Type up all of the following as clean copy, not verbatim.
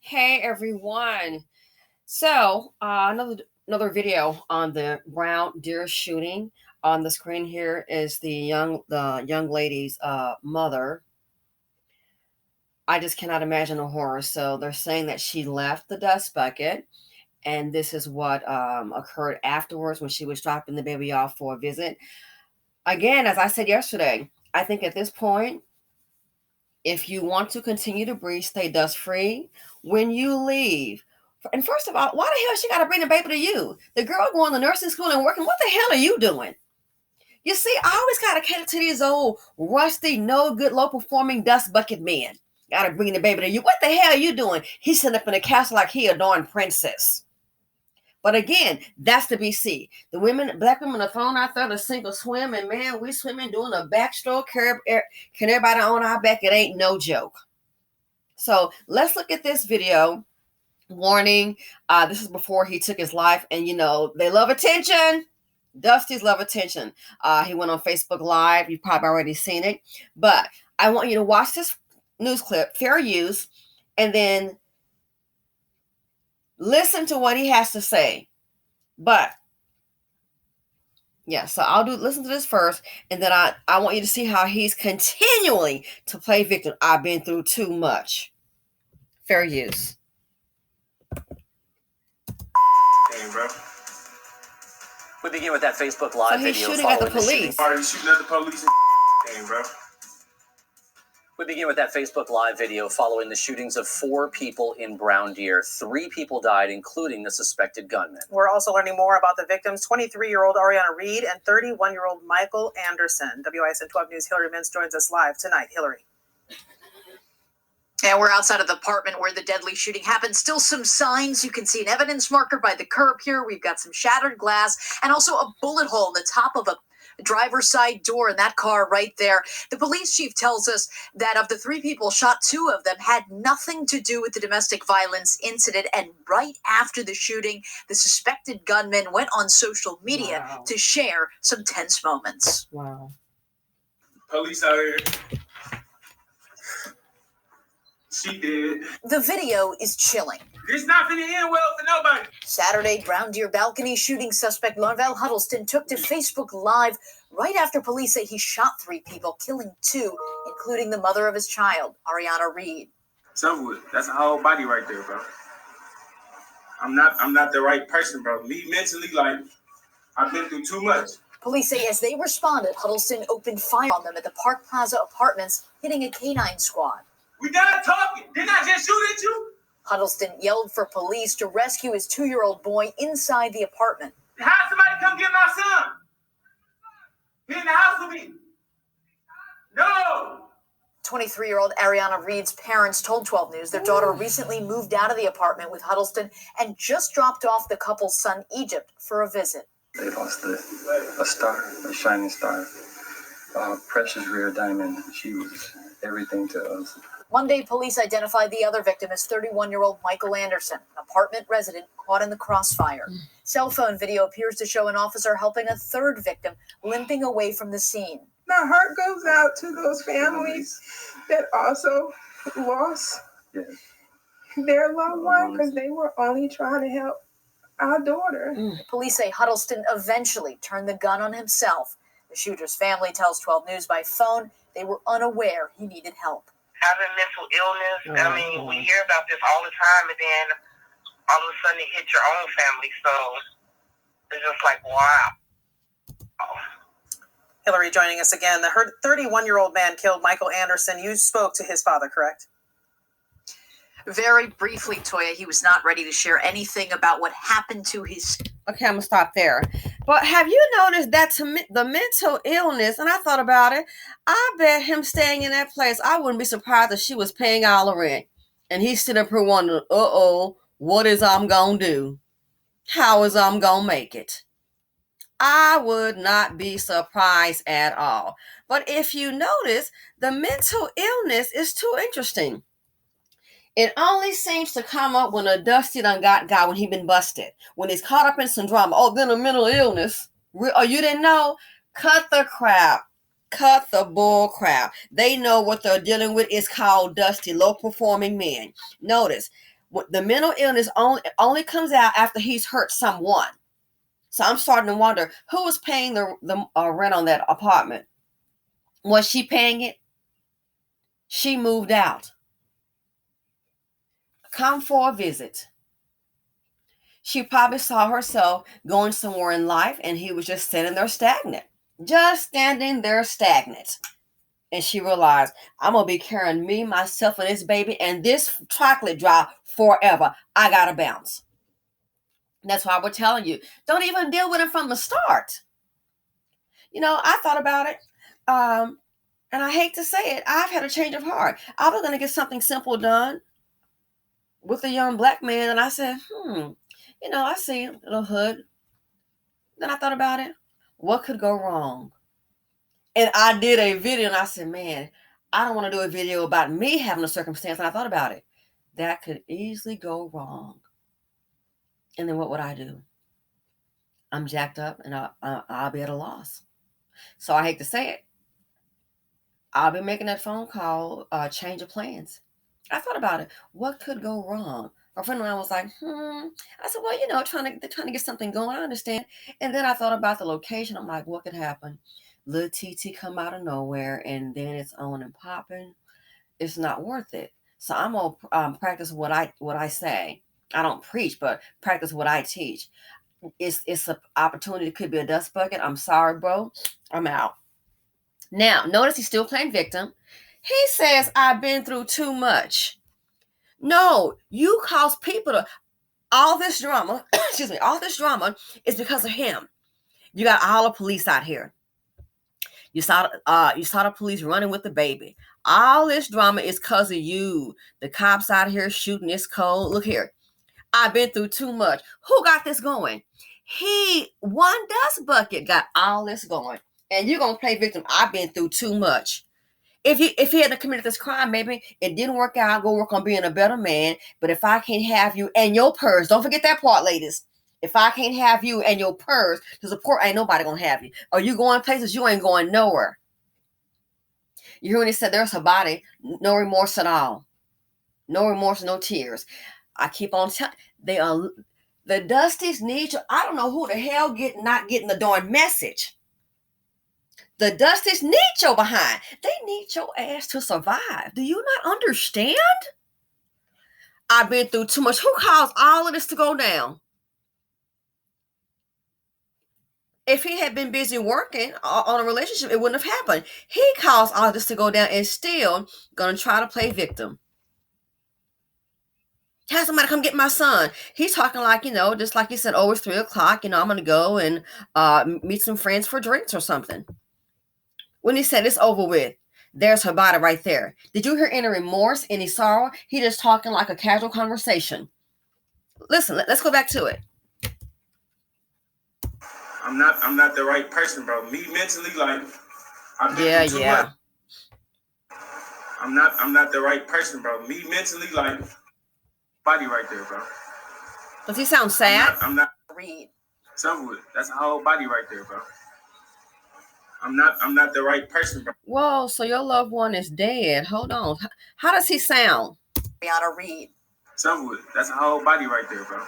Hey everyone. So another video on the Brown Deer shooting. On the screen here is the young lady's mother. I just cannot imagine the horror. So they're saying that she left the dust bucket, and this is what occurred afterwards when she was dropping the baby off for a visit. Again, as I said yesterday, I think at this point, if you want to continue to breathe, stay dust free. When you leave, and first of all, why the hell she got to bring the baby to you? The girl going to nursing school and working. What the hell are you doing? You see, I always got to cater to these old rusty, no good, low performing dust bucket men. Got to bring the baby to you. What the hell are you doing? He's sitting up in the castle like he a darn princess. But again, that's the BC. The women, black women are thrown out there to sink or swim, and man, we swimming doing a backstroke. Can everybody on our back? It ain't no joke. So let's look at this video. Warning, this is before he took his life, and you know, they love attention. Dusty's love attention. He went on Facebook Live. You've probably already seen it. But I want you to watch this news clip, fair use, and then listen to what he has to say. But yeah, so listen to this first, and then I want you to see how he's continuing to play victim. I've been through too much. Fair use. Hey, bro. We begin with that Facebook Live video. He's shooting at the police. Are you shooting at the police? Hey, bro. We begin with that Facebook Live video following the shootings of 4 people in Brown Deer. 3 people died, including the suspected gunman. We're also learning more about the victims, 23-year-old Ariana Reed and 31-year-old Michael Anderson. WISN 12 News' Hillary Mintz joins us live tonight. Hillary. And we're outside of the apartment where the deadly shooting happened. Still some signs. You can see an evidence marker by the curb here. We've got some shattered glass and also a bullet hole in the top of a driver's side door in that car right there. The police chief tells us that of the 3 people shot, 2 of them had nothing to do with the domestic violence incident. And right after the shooting, the suspected gunman went on social media to share some tense moments. Wow. Police out here. She did. The video is chilling. It's not finna end well for nobody. Saturday, Brown Deer balcony shooting suspect Larvell Huddleston took to Facebook Live right after police say he shot 3 people, killing 2, including the mother of his child, Ariana Reed. So that's a whole body right there, bro. I'm not the right person, bro. Me mentally, like, I've been through too much. Police say as they responded, Huddleston opened fire on them at the Park Plaza Apartments, hitting a canine squad. We done talking. Didn't I just shoot at you? Huddleston yelled for police to rescue his 2-year-old boy inside the apartment. How somebody come get my son? He in the house with me. No. 23-year-old Ariana Reed's parents told 12 News their daughter recently moved out of the apartment with Huddleston and just dropped off the couple's son, Egypt, for a visit. They lost a star, a shining star, precious rare diamond. She was everything to us. Monday, police identified the other victim as 31-year-old Michael Anderson, an apartment resident caught in the crossfire. Cell phone video appears to show an officer helping a 3rd victim limping away from the scene. My heart goes out to those families that also lost their loved one because they were only trying to help our daughter. Police say Huddleston eventually turned the gun on himself. The shooter's family tells 12 News by phone they were unaware he needed help. Having mental illness, I mean, we hear about this all the time, and then all of a sudden it hits your own family, so it's just like, wow. Hillary joining us again. The 31-year-old man killed Michael Anderson. You spoke to his father, correct? Very briefly, Toya, he was not ready to share anything about what happened to his... Okay, I'm going to stop there. But have you noticed that the mental illness, and I thought about it, I bet him staying in that place, I wouldn't be surprised if she was paying all the rent. And he's sitting up here wondering, what is I'm going to do? How is I'm going to make it? I would not be surprised at all. But if you notice, the mental illness is too interesting. It only seems to come up when a Dusty done got guy when he been busted. When he's caught up in some drama. Oh, then a mental illness. Oh, you didn't know? Cut the crap. Cut the bull crap. They know what they're dealing with is called Dusty, low performing men. Notice, The mental illness only comes out after he's hurt someone. So I'm starting to wonder who was paying the rent on that apartment. Was she paying it? She moved out. Come for a visit. She probably saw herself going somewhere in life, and he was just standing there stagnant. Just standing there stagnant. And she realized, I'm going to be carrying me, myself, and this baby, and this chocolate drop forever. I got to bounce. And that's why we're telling you, don't even deal with it from the start. You know, I thought about it, and I hate to say it, I've had a change of heart. I was going to get something simple done with a young black man, and I said, you know, I see a little hood. Then I thought about it. What could go wrong? And I did a video, and I said, man, I don't want to do a video about me having a circumstance. And I thought about it. That could easily go wrong. And then what would I do? I'm jacked up, and I'll be at a loss. So I hate to say it. I'll be making that phone call, change of plans. I thought about it. What could go wrong? A friend of mine was like, I said, well, you know, they're trying to get something going. I understand. And then I thought about the location. I'm like, what could happen? Little TT come out of nowhere, and then it's on and popping. It's not worth it. So I'm gonna practice what I say. I don't preach, but practice what I teach. It's an opportunity. It could be a dust bucket. I'm sorry, bro. I'm out. Now, notice he's still playing victim. He says, I've been through too much. No, you cause people to all this drama. Excuse me. All this drama is because of him. You got all the police out here. You saw the police running with the baby. All this drama is because of you. The cops out here shooting this cold. Look here. I've been through too much. Who got this going? One dust bucket got all this going. And you're gonna play victim. I've been through too much. If he hadn't committed this crime, maybe it didn't work out. Go work on being a better man. But if I can't have you and your purse, don't forget that part, ladies. If I can't have you and your purse to support, ain't nobody gonna have you. Or you going places you ain't going nowhere. You hear when he said there's a body, no remorse at all. No remorse, no tears. I keep on telling the Dusties need you. I don't know who the hell not getting the darn message. The Dusties need your behind. They need your ass to survive. Do you not understand? I've been through too much. Who caused all of this to go down? If he had been busy working on a relationship, it wouldn't have happened. He caused all this to go down and still gonna try to play victim. Have somebody come get my son. He's talking like, you know, just like he said, oh, it's 3:00. You know, I'm gonna go and meet some friends for drinks or something. When he said it's over with, there's her body right there. Did you hear any remorse, any sorrow? He just talking like a casual conversation. Listen, let's go back to it. I'm not the right person, bro. Me mentally, like I've been through too much. I'm not the right person, bro. Me mentally, like body right there, bro. Does he sound sad? I'm not read. Someone, that's a whole body right there, bro. I'm not the right person, bro. Whoa, so your loved one is dead. Hold on. How does he sound? Brianna Reed. Someone, that's a whole body right there, bro.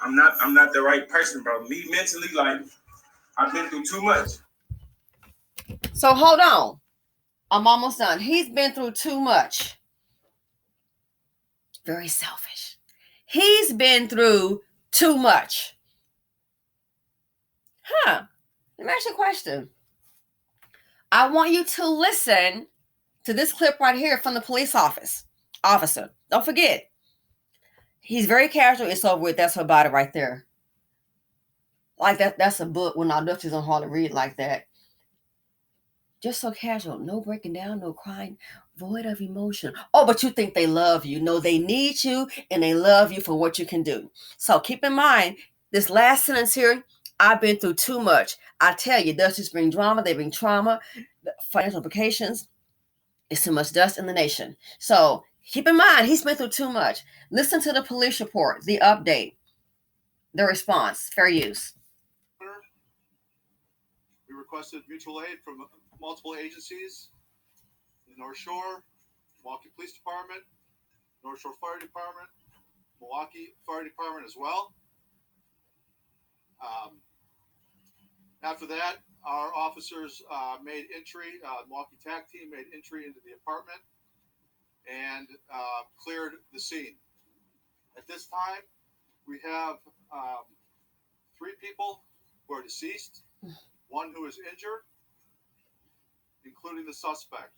I'm not the right person, bro. Me mentally, like I've been through too much. So hold on. I'm almost done. He's been through too much. Very selfish. He's been through too much. Let me ask you a question. I want you to listen to this clip right here from the police officer. Don't forget. He's very casual. It's over with. That's her body right there. Like that's a book when our Dutchies don't hardly read like that. Just so casual. No breaking down, no crying, void of emotion. Oh, but you think they love you. No, they need you and they love you for what you can do. So keep in mind, this last sentence here, I've been through too much. I tell you, Dusties bring drama, they bring trauma, financial implications. It's too much dust in the nation. So keep in mind, he's been through too much. Listen to the police report, the update, the response, fair use. We requested mutual aid from multiple agencies, the North Shore, Milwaukee Police Department, North Shore Fire Department, Milwaukee Fire Department as well. After that, our officers made entry, Milwaukee TAC team made entry into the apartment and cleared the scene. At this time, we have 3 people who are deceased, 1 who is injured, including the suspect.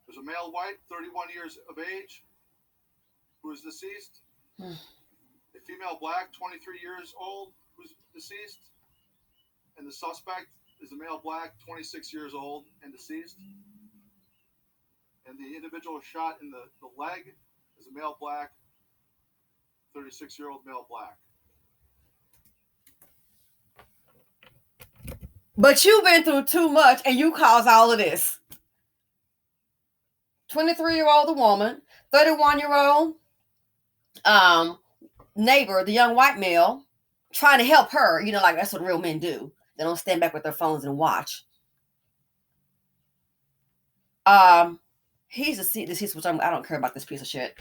There's a male white, 31 years of age, who is deceased. A female black, 23 years old, who's deceased. And the suspect is a male black, 26 years old and deceased. And the individual shot in the leg is a male black, 36-year-old male black. But you've been through too much and you caused all of this. 23-year-old woman, 31-year-old neighbor, the young white male, trying to help her. You know, like that's what real men do. They don't stand back with their phones and watch. He's deceased, which I don't care about this piece of shit.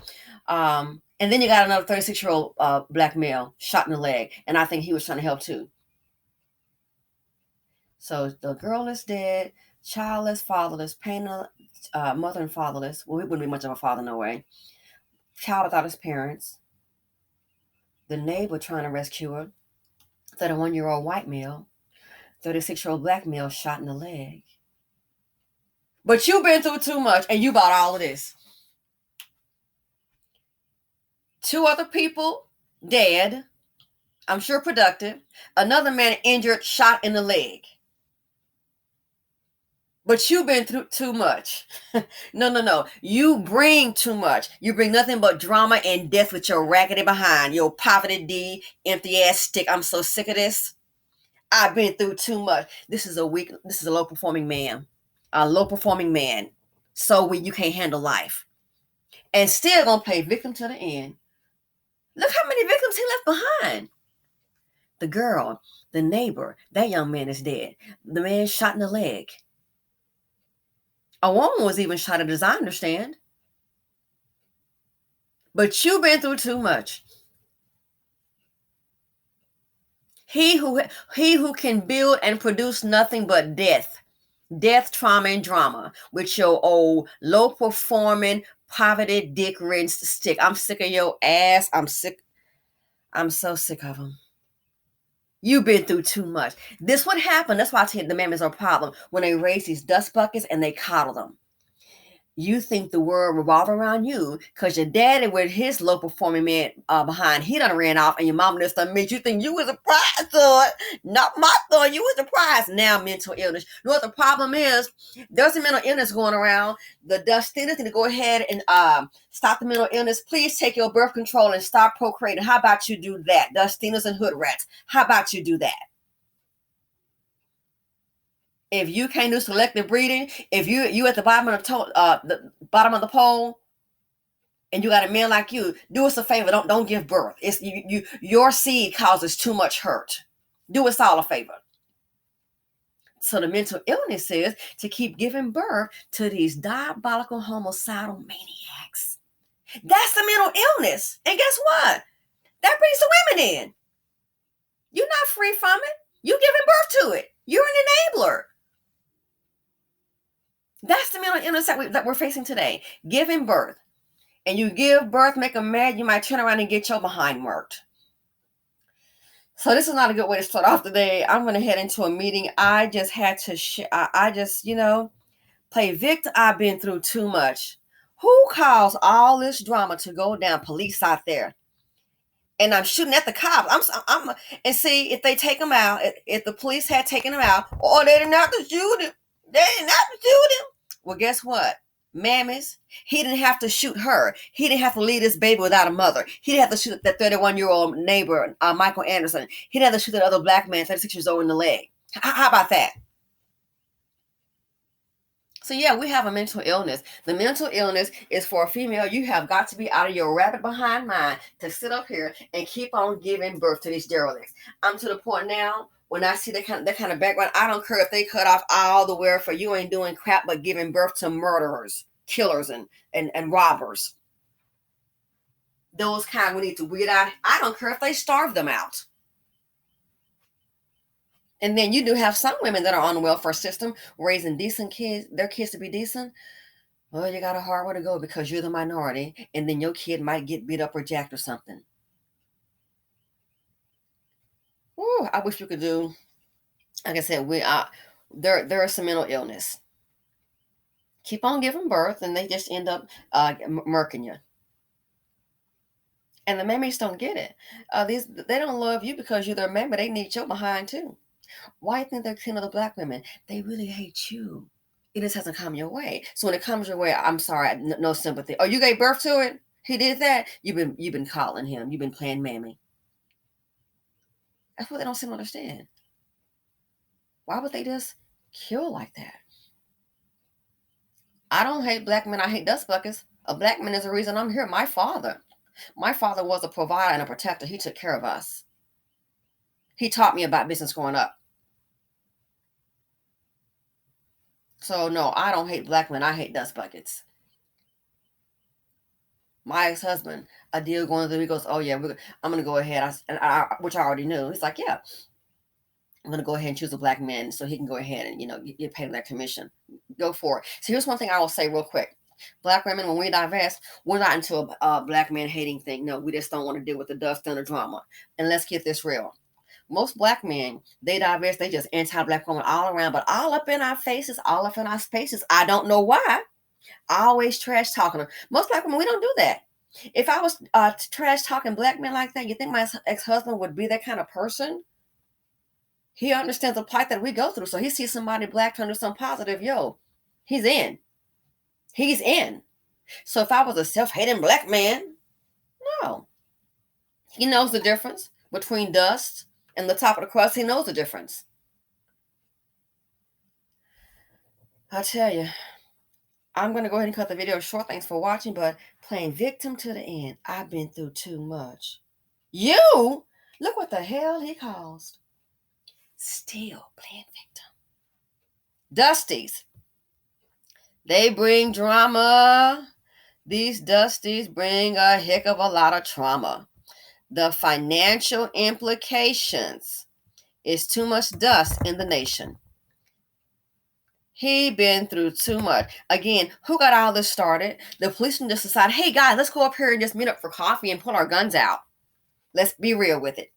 And then you got another 36-year-old black male shot in the leg, and I think he was trying to help too. So the girl is dead, childless, fatherless, painter, mother and fatherless. Well, he wouldn't be much of a father, no way. Child without his parents. The neighbor trying to rescue her. 31-year-old white male. 36-year-old black male shot in the leg. But you've been through too much and you bought all of this. 2 other people dead. I'm sure productive. Another man injured, shot in the leg. But you've been through too much. No. You bring too much. You bring nothing but drama and death with your raggedy behind. Your poverty D, empty ass stick. I'm so sick of this. I've been through too much. This is a low performing man. A low performing man. So weak you can't handle life. And still gonna play victim to the end. Look how many victims he left behind. The girl, the neighbor, that young man is dead. The man shot in the leg. A woman was even shot at, as I understand. But you've been through too much. He who can build and produce nothing but death, trauma, and drama with your old low-performing, poverty, dick-rinsed stick. I'm sick of your ass. I'm sick. I'm so sick of him. You've been through too much. This would happen. That's why I tell you the man is a problem. When they raise these dust buckets and they coddle them. You think the world revolves around you because your daddy with his low performing man behind, he done ran off and your mom just admit you think you was a prize, son. Not my son, you was a prize. Now mental illness. You know what the problem is? There's a mental illness going around. The Dustinas need to go ahead and stop the mental illness. Please take your birth control and stop procreating. How about you do that? Dustinas and hood rats. How about you do that? If you can't do selective breeding, if you at the bottom of the pole, and you got a man like you, do us a favor. Don't give birth. It's your seed causes too much hurt. Do us all a favor. So the mental illness is to keep giving birth to these diabolical homicidal maniacs. That's the mental illness. And guess what? That brings the women in. You're not free from it. You're giving birth to it. You're an enabler. That's the mental illness that we're facing today. Giving birth. And you give birth, make them mad, you might turn around and get your behind worked. So this is not a good way to start off the day. I'm going to head into a meeting. I just had to play victim. I've been through too much. Who caused all this drama to go down? Police out there. And I'm shooting at the cops. And see, if they take them out, if the police had taken them out, or they didn't have to shoot him. Well, guess what? Mammies, he didn't have to shoot her. He didn't have to leave this baby without a mother. He didn't have to shoot that 31-year-old neighbor, Michael Anderson. He didn't have to shoot that other black man, 36 years old, in the leg. How about that? So yeah, we have a mental illness. The mental illness is for a female. You have got to be out of your rabbit behind mind to sit up here and keep on giving birth to these derelicts. I'm to the point now, when I see that kind of background, I don't care if they cut off all the welfare. You ain't doing crap but giving birth to murderers. killers and robbers. Those kind we need to weed out. I don't care if they starve them out. And then you do have some women that are on the welfare system raising decent kids, their kids to be decent. Well, you got a hard way to go because you're the minority, and then your kid might get beat up or jacked or something. Ooh, I wish we could do. Like I said, there is some mental illness. Keep on giving birth, and they just end up murking you. And the mammies don't get it. They don't love you because you're their mammy. They need your behind too. Why do you think they're killing the black women? They really hate you. It just hasn't come your way. So when it comes your way, I'm sorry, no sympathy. Oh, you gave birth to it? He did that? You've been calling him. You've been playing mammy. That's what they don't seem to understand. Why would they just kill like that? I don't hate black men. I hate dust buckets. A black man is the reason I'm here. My father was a provider and a protector. He took care of us. He taught me about business growing up. So no, I don't hate black men. I hate dust buckets. My ex-husband, a deal going through, he goes, oh yeah, I'm going to go ahead. Which I already knew. He's like, yeah, I'm going to go ahead and choose a black man so he can go ahead and, get paid that commission. Go for it. So here's one thing I will say real quick. Black women, when we divest, we're not into a black man hating thing. No, we just don't want to deal with the dust and the drama. And let's get this real. Most black men, they divest, they just anti-black women all around, but all up in our faces, all up in our spaces. I don't know why. I always trash talking them. Most black women, we don't do that. If I was trash talking black men like that, you think my ex-husband would be that kind of person? He understands the plight that we go through. So he sees somebody black turn to something positive. Yo, he's in. He's in. So if I was a self-hating black man, no. He knows the difference between dust and the top of the crust. He knows the difference. I tell you, I'm going to go ahead and cut the video short. Thanks for watching, but playing victim to the end. I've been through too much. You? Look what the hell he caused. Still playing victim. Dusties. They bring drama. These dusties bring a heck of a lot of trauma. The financial implications is too much dust in the nation. He been through too much. Again, who got all this started? The police just decided, hey guys, let's go up here and just meet up for coffee and pull our guns out. Let's be real with it.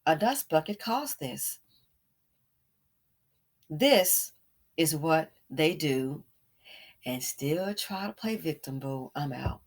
A dust bucket caused this. This is what they do and still try to play victim, boo. I'm out.